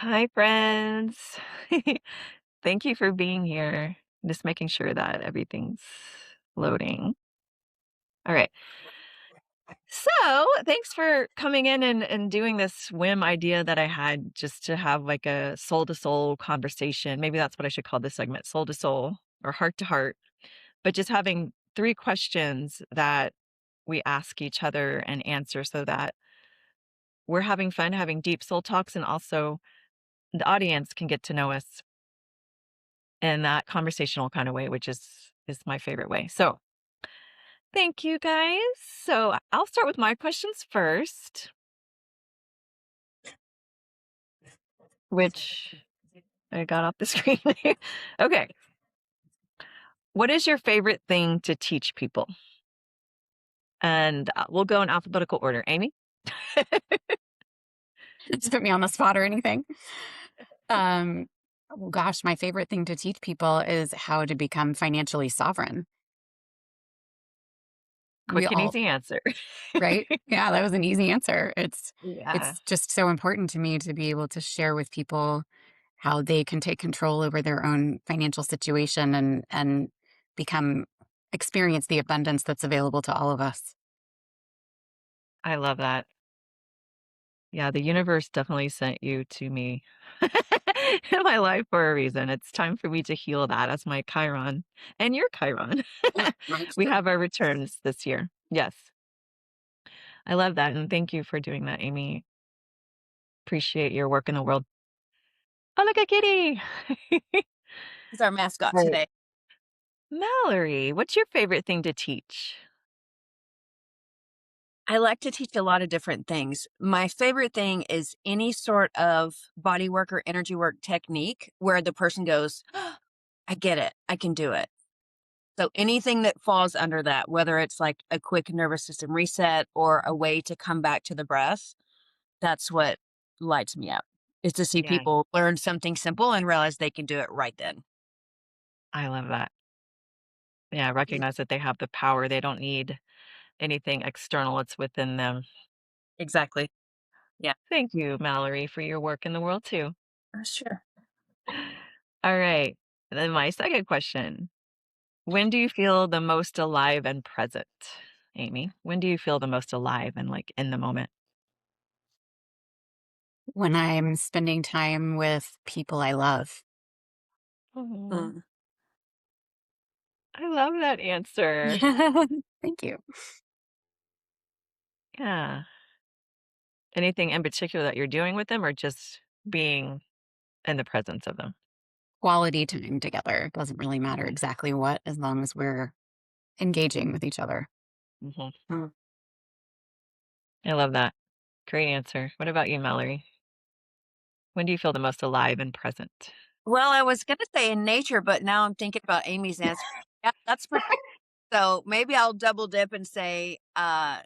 Hi, friends. Thank you for being here. Just making sure that everything's loading. All right. So, thanks for coming in and doing this whim idea that I had just to have like a soul to soul conversation. Maybe that's what I should call this segment, soul to soul or heart to heart, but just having three questions that we ask each other and answer so that we're having fun having deep soul talks and also the audience can get to know us in that conversational kind of way, which is my favorite way. So, thank you guys. So, I'll start with my questions first, which I got off the screen. Okay. What is your favorite thing to teach people? And we'll go in alphabetical order. Amy? Just put me on the spot or anything. Um, oh gosh, my favorite thing to teach people is how to become financially sovereign. We Quick and all, easy answer. right? Yeah, that was an easy answer. Yeah, It's just so important to me to be able to share with people how they can take control over their own financial situation and become experience the abundance that's available to all of us. I love that. Yeah, the universe definitely sent you to me in my life for a reason. It's time for me to heal that as my Chiron and your Chiron. Mine We too. have our returns this year. Yes. I love that. And thank you for doing that, Amy. Appreciate your work in the world. Oh, look at Kitty. He's our mascot Right. today. Mallory, what's your favorite thing to teach? I like to teach a lot of different things. My favorite thing is any sort of body work or energy work technique where the person goes, "Oh, I get it. I can do it." So anything that falls under that, whether it's like a quick nervous system reset or a way to come back to the breath, that's what lights me up. Is to see Yeah, people learn something simple and realize they can do it right then. I love that. Yeah, recognize that they have the power. They don't need anything external. It's within them. Exactly. Yeah. Thank you, Mallory, for your work in the world too. Sure. All right. Then my second question. When do you feel the most alive and present? Amy, when do you feel the most alive and like in the moment? When I'm spending time with people I love. Oh, Mm. I love that answer. Thank you. Yeah. Anything in particular that you're doing with them or just being in the presence of them? Quality time together. Doesn't really matter Yes. exactly what, as long as we're engaging with each other. Hmm. Mm. I love that. Great answer. What about you, Mallory? When do you feel the most alive and present? Well, I was gonna say in nature, but now I'm thinking about Amy's answer. Yeah, that's pretty. So maybe I'll double dip and say, on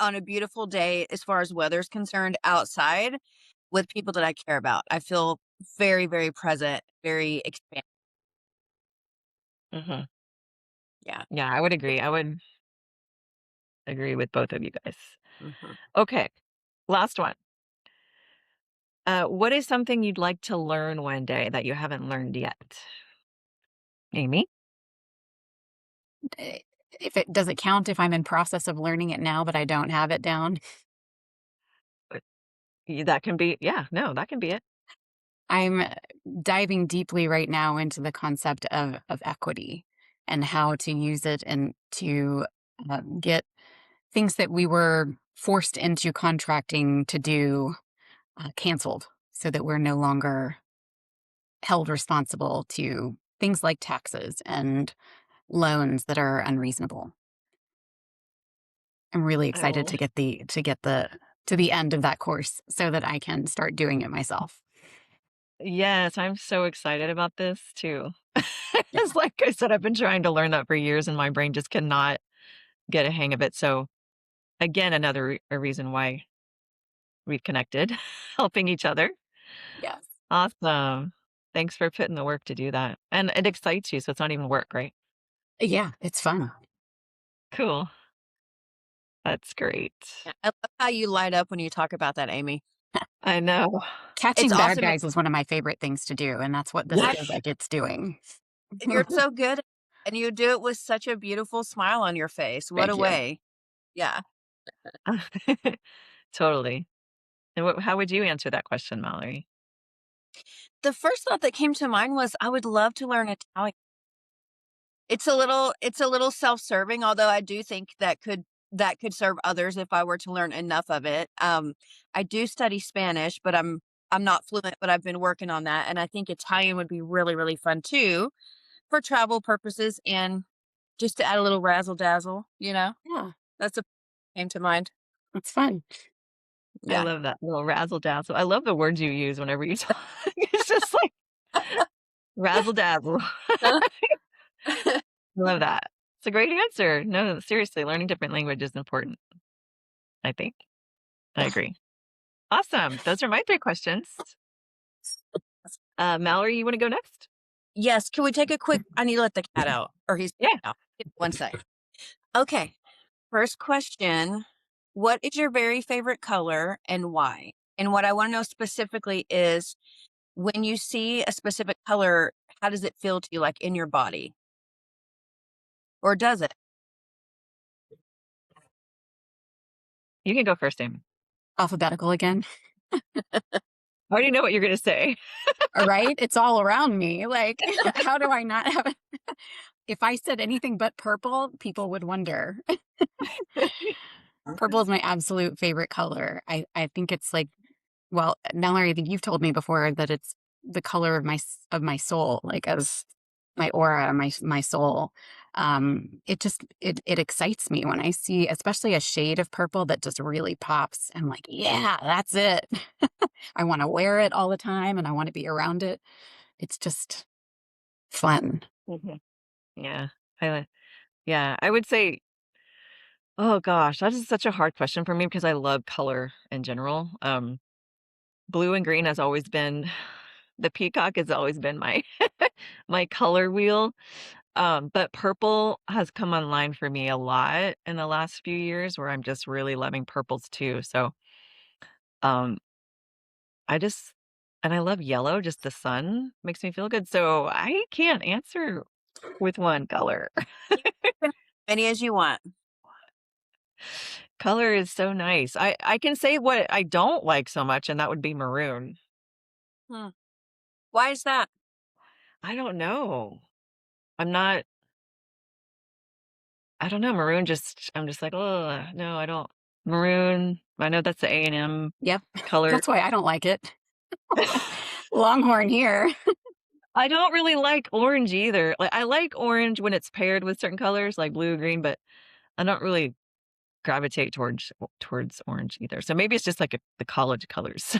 a beautiful day, as far as weather's concerned, outside with people that I care about. I feel very, very present, very expansive. Hmm. Yeah. Yeah, I would agree. I would agree with both of you guys. Mhm. Okay. Last one. What is something you'd like to learn one day that you haven't learned yet? Amy? Eh, If it does it count if I'm in process of learning it now, but I don't have it down? That can be, yeah, no, that can be it. I'm diving deeply right now into the concept of equity and how to use it and to get things that we were forced into contracting to do canceled so that we're no longer held responsible to things like taxes and loans that are unreasonable. I'm really I excited will. to get the to the end of that course so that I can start doing it myself. Yes, I'm so excited about this too. Yeah. It's like I said, I've been trying to learn that for years and my brain just cannot get a hang of it. So, again, another a reason why we've connected, helping each other. Yes. Awesome. Thanks for putting the work to do that. And it excites you, so it's not even work, right? Yeah, it's fun. Cool. That's great. Yeah. I love how you light up when you talk about that, Amy. I know. It's Catching bad awesome. guys is one of my favorite things to do, and that's what this I feels like it's doing. You're so good, and you do it with such a beautiful smile on your face. What Thank a you. way. Yeah. Totally. And how would you answer that question, Mallory? The first thought that came to mind was I would love to learn Italian. It's a little self-serving, although I do think that could serve others if I were to learn enough of it. I do study Spanish, but I'm not fluent, but I've been working on that, and I think Italian would be really, really fun too for travel purposes and just to add a little razzle dazzle, you know? Yeah, That's a came to mind. it's fun. I Yeah. love that little razzle dazzle. I love the words you use whenever you talk. It's just like razzle dazzle. I love that. It's a great answer. No, seriously, learning different language is important, I think. I agree. Awesome. Those are my 3 questions. Mallory, you wanna go next? Yes, can we take a quick I need to let the cat out, or he's Yeah. out. One sec. Okay, first question, what is your very favorite color and why? And what I wanna know specifically is when you see a specific color, how does it feel to you, like, in your body? Or does it? You can go first, Amy. Alphabetical again. I already know what you're gonna say. All right. It's all around me. Like, how do I not have it? If I said anything but purple, people would wonder. Purple is my absolute favorite color. I think it's like, well, Mallory, I think you've told me before that it's the color of of my soul, like as my aura, my soul. It just it excites me when I see, especially a shade of purple that just really pops. I'm like, yeah, that's it. I want to wear it all the time, and I want to be around it. It's just fun. Mhm. Yeah. Yeah, I would say oh gosh, that is such a hard question for me because I love color in general. Blue and green has always been the peacock has always been my my color wheel. But purple has come online for me a lot in the last few years where I'm just really loving purples too. So, um, I just and I love yellow, just the sun makes me feel good. So I can't answer with one color. You can have as many as you want. Color is so nice. I can say what I don't like so much, and that would be maroon. Hmm. Why is that? I don't know. I'm not I don't know, maroon just I'm just like, oh no, I don't." Maroon, I know that's the A&M Yep. color. That's why I don't like it. Longhorn here. I don't really like orange either. Like, I like orange when it's paired with certain colors like blue, green, but I don't really gravitate towards orange either. So maybe it's just like the college colors.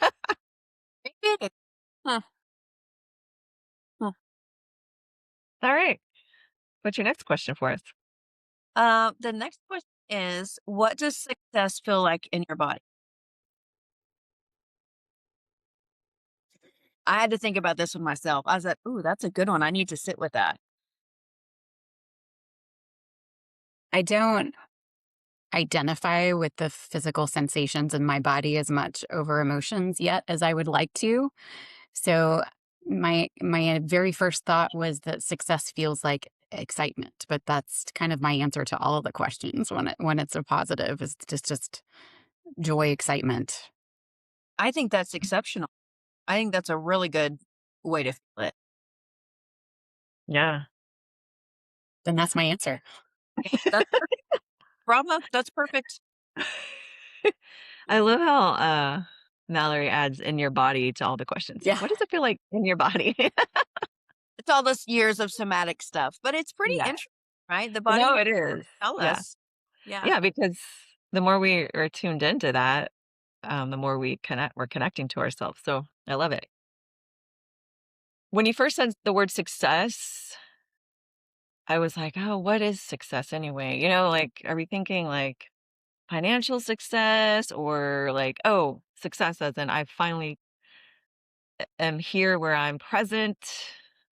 Maybe it is. Huh. Huh. All right. What's your next question for us? The next question is, what does success feel like in your body? I had to think about this one myself. I was like, "Ooh, that's a good one. I need to sit with that." I don't identify with the physical sensations in my body as much over emotions yet as I would like to. So my very first thought was that success feels like excitement, but that's kind of my answer to all of the questions when it's a positive is just joy, excitement. I think that's exceptional. I think that's a really good way to feel it. Yeah. Then that's my answer. That's bravo. That's perfect. I love how Mallory adds in your body to all the questions. Yeah. What does it feel like in your body? It's all those years of somatic stuff, but it's pretty Yeah. interesting, right? The No, body it is. tell Yeah. us. Yeah. Yeah, because the more we are tuned into that, the more we're connecting to ourselves. So I love it. When you first said the word success, I was like, oh, what is success anyway? Like, are we thinking like financial success or like, oh, success as in I finally am here where I'm present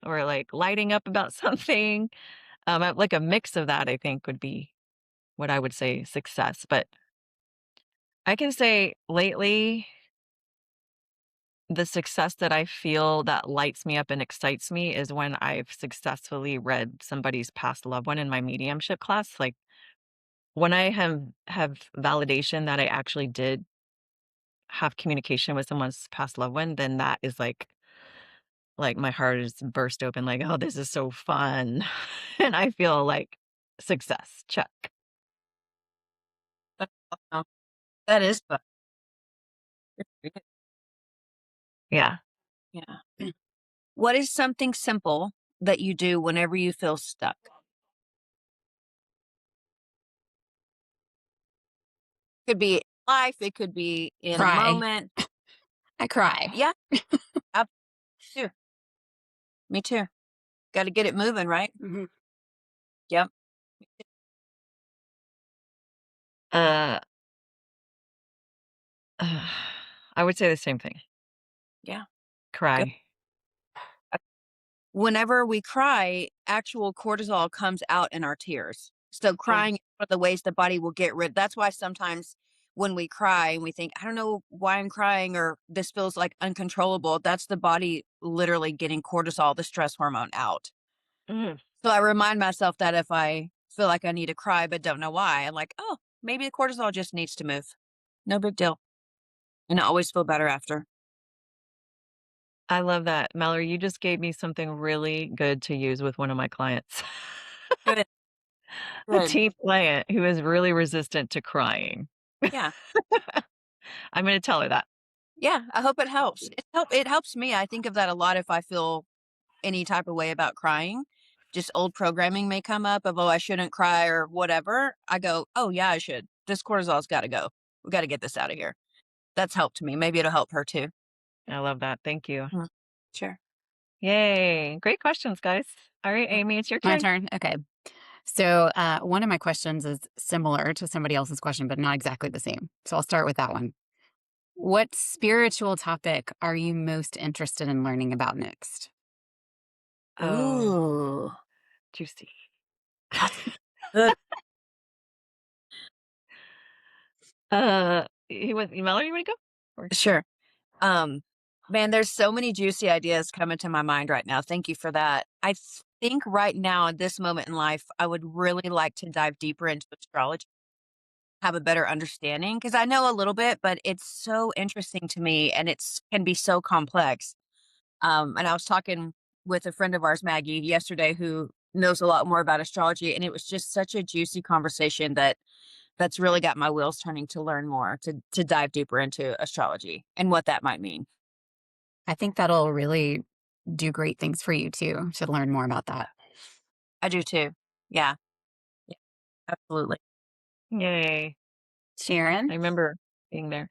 or like lighting up about something? Like a mix of that, I think would be what I would say success. But I can say lately, the success that I feel that lights me up and excites me is when I've successfully read somebody's past loved one in my mediumship class. Like when I have validation that I actually did have communication with someone's past loved one, then that is like my heart is burst open, like, oh, this is so fun. And I feel like success. Check. That's awesome. That is fun. Good for you. Yeah. Yeah. What is something simple that you do whenever you feel stuck? Could be in life, it could be in a Cry. moment. I cry. Yeah, I too. Me too. Got to get it moving, right? Mhm. Yep. Uh, I would say the same thing. Yeah. Good. Cry. Whenever we cry, actual cortisol comes out in our tears. So Mm, crying is one of the ways the body will get rid. That's why sometimes when we cry and we think, I don't know why I'm crying or this feels like uncontrollable, that's the body literally getting cortisol, the stress hormone, out. mm. So I remind myself that if I feel like I need to cry but don't know why, I'm like, oh, maybe the cortisol just needs to move. No big deal. And I always feel better after. I love that. Mallory, you just gave me something really good to use with one of my clients. Good. A Good. teen client who is really resistant to crying. Yeah. I'm gonna tell her that. Yeah. I hope it helps. It helps me. I think of that a lot if I feel any type of way about crying. Just old programming may come up of, oh, I shouldn't cry or whatever. I go, oh, yeah, I should. This cortisol's got to go. We got to get this out of here. That's helped me. Maybe it'll help her too. I love that. Thank you. Mm. Sure. Yay. Great questions, guys. All right, Mm. Amy, it's your My turn. turn. Okay. So, one of my questions is similar to somebody else's question, but not exactly the same. So, I'll start with that one. What spiritual topic are you most interested in learning about next? Oh, Ooh. juicy. That's good. Mallory, you wanna go? Or Sure. Um, Man, there's so many juicy ideas coming to my mind right now. Thank you for that. Think right now at this moment in life, I would really like to dive deeper into astrology, have a better understanding because I know a little bit, but it's so interesting to me and it's can be so complex. And I was talking with a friend of ours, Maggie, yesterday, who knows a lot more about astrology, and it was just such a juicy conversation that's really got my wheels turning to learn more, to dive deeper into astrology and what that might mean. I think that'll really do great things for you too to learn more about that. I do too. Yeah, yeah, absolutely. yay. Sharon? I remember being there.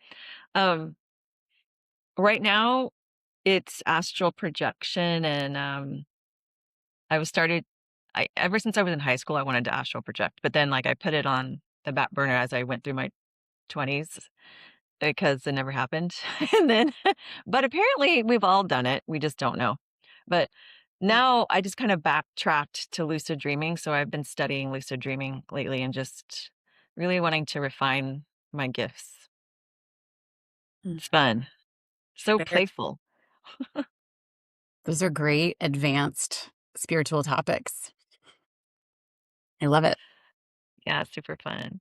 Um, right now, it's astral projection and, I was started I ever since I was in high school, I wanted to astral project, but then, like, I put it on the back burner as I went through my 20s because it never happened, and then but apparently we've all done it, we just don't know. But Mm, now I just kind of backtracked to lucid dreaming, so I've been studying lucid dreaming lately and just really wanting to refine my gifts. mm. It's fun, so Very playful. Those are great advanced spiritual topics. I love it. Yeah, super fun.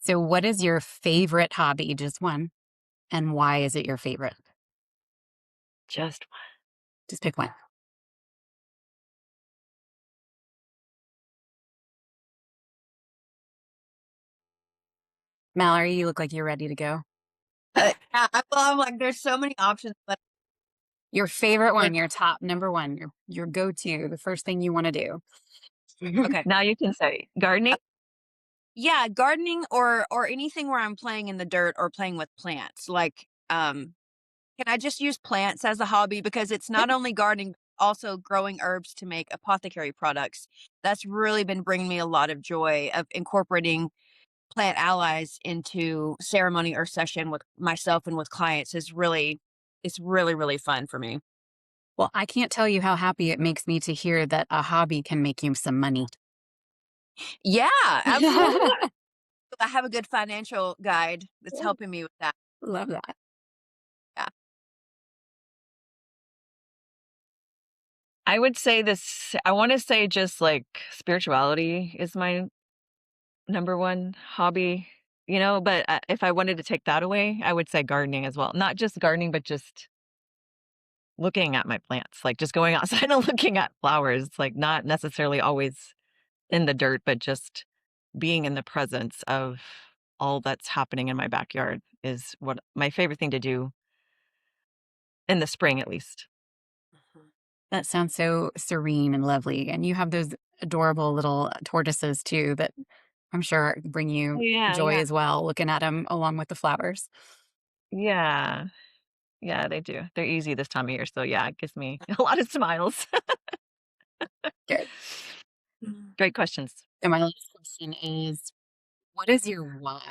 So, what is your favorite hobby? Just one. And why is it your favorite? Just Just pick one. Mallory, you look like you're ready to go. yeah, I'm like, there's so many options, but Your favorite but one, your top number one, your go-to, the first thing you want to do. okay. now you can say gardening? Yeah, gardening or anything where I'm playing in the dirt or playing with plants. Like, can I just use plants as a hobby because it's Yeah. not only gardening, but also growing herbs to make apothecary products. That's really been bringing me a lot of joy of incorporating plant allies into ceremony or session with myself and with clients is really it's really really fun for me. Well, I can't tell you how happy it makes me to hear that a hobby can make you some money. Yeah, absolutely. I have a good financial guide that's helping me with that. Love that. Yeah. I would say this I wanna say just, like, spirituality is my number 1 hobby, but, if I wanted to take that away, I would say gardening as well. Not just gardening, but just looking at my plants, like, just going outside and looking at flowers, like, not necessarily always in the dirt, but just being in the presence of all that's happening in my backyard is what my favorite thing to do in the spring, at least. That sounds so serene and lovely. And you have those adorable little tortoises too that I'm sure bring Oh, you yeah, joy yeah. as well, looking at them along with the flowers. Yeah. Yeah, they do. They're easy this time of year, so yeah, it gives me a lot of smiles. Good. Mhm. Great questions. And my last question is, what is your why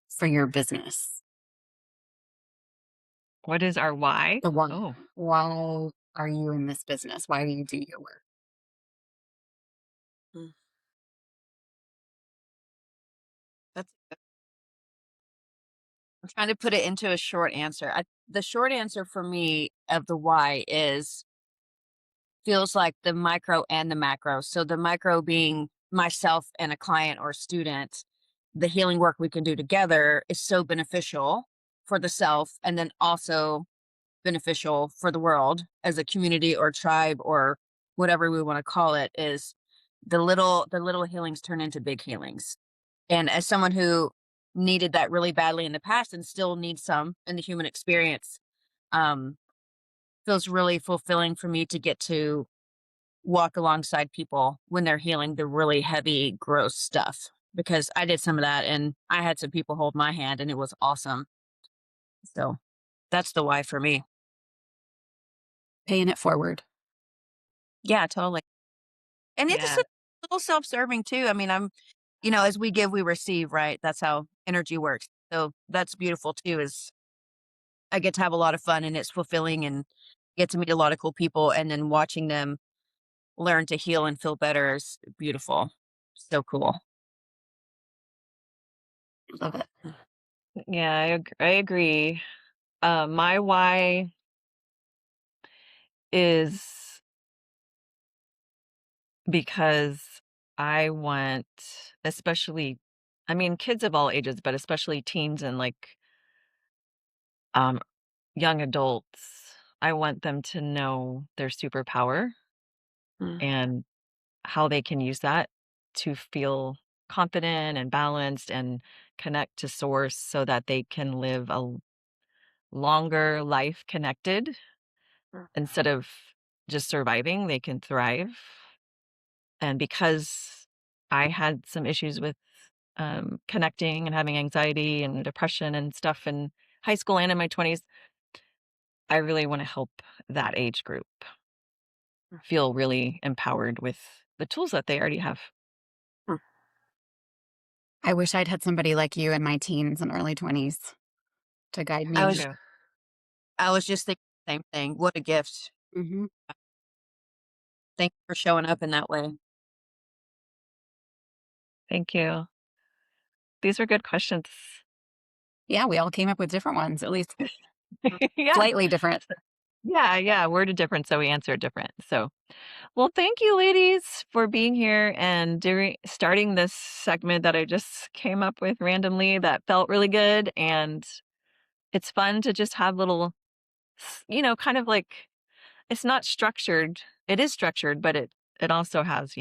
for your business? What is our why? The why. Oh, Why are you in this business? Why do you do your work? Mm. That's I'm trying to put it into a short answer. The short answer for me of the why is feels like the micro and the macro. So the micro being myself and a client or student, the healing work we can do together is so beneficial for the self and then also beneficial for the world as a community or tribe or whatever we want to call it is the little healings turn into big healings. And as someone who needed that really badly in the past and still needs some in the human experience, um, feels really fulfilling for me to get to walk alongside people when they're healing the really heavy, gross stuff. Because I did some of that and I had some people hold my hand and it was awesome. So that's the why for me. Paying it forward. Yeah, totally. And it's yeah. a little self-serving too. I mean, as we give, we receive, right? That's how energy works. So that's beautiful too, is I get to have a lot of fun and it's fulfilling and get to meet a lot of cool people and then watching them learn to heal and feel better is beautiful. So cool. Love it. Yeah, I agree. My why is because I want especially I mean, kids of all ages, but especially teens and, like, um, young adults, I want them to know their superpower Mm, and how they can use that to feel confident and balanced and connect to source so that they can live a longer life connected mm, instead of just surviving, they can thrive. And because I had some issues with connecting and having anxiety and depression and stuff in high school and in my 20s, I really want to help that age group mm, feel really empowered with the tools that they already have. mm. I wish I'd had somebody like you in my teens and early 20s to guide I Me me. was too. I was just thinking the same thing. What a gift. Hmm. Thank you for showing up in that way. Thank you. These were good questions. Yeah, we all came up with different ones, at least Yeah. slightly different. Yeah, yeah, worded different, so we answered different. So, well, thank you, ladies, for being here and during starting this segment that I just came up with randomly that felt really good. And it's fun to just have little, kind of like it's not structured. It is structured, but it also has,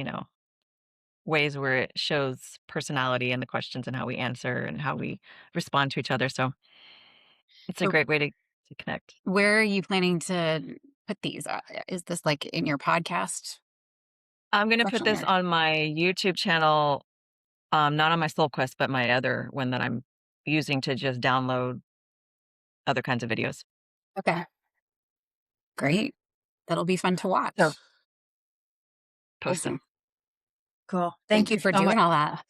ways where it shows personality in the questions and how we answer and how we respond to each other. So it's a So, great way to connect. where are you planning to put these? Is this like in your podcast I'm gonna put section this or? on my YouTube channel. Not on my Soul Quest, but my other one that I'm using to just download other kinds of videos. Okay, great. That'll be fun to So watch. Post them. Awesome. cool. Thank Thank you you for so much. doing all that,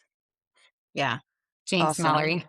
Yeah. James Awesome. Mallory.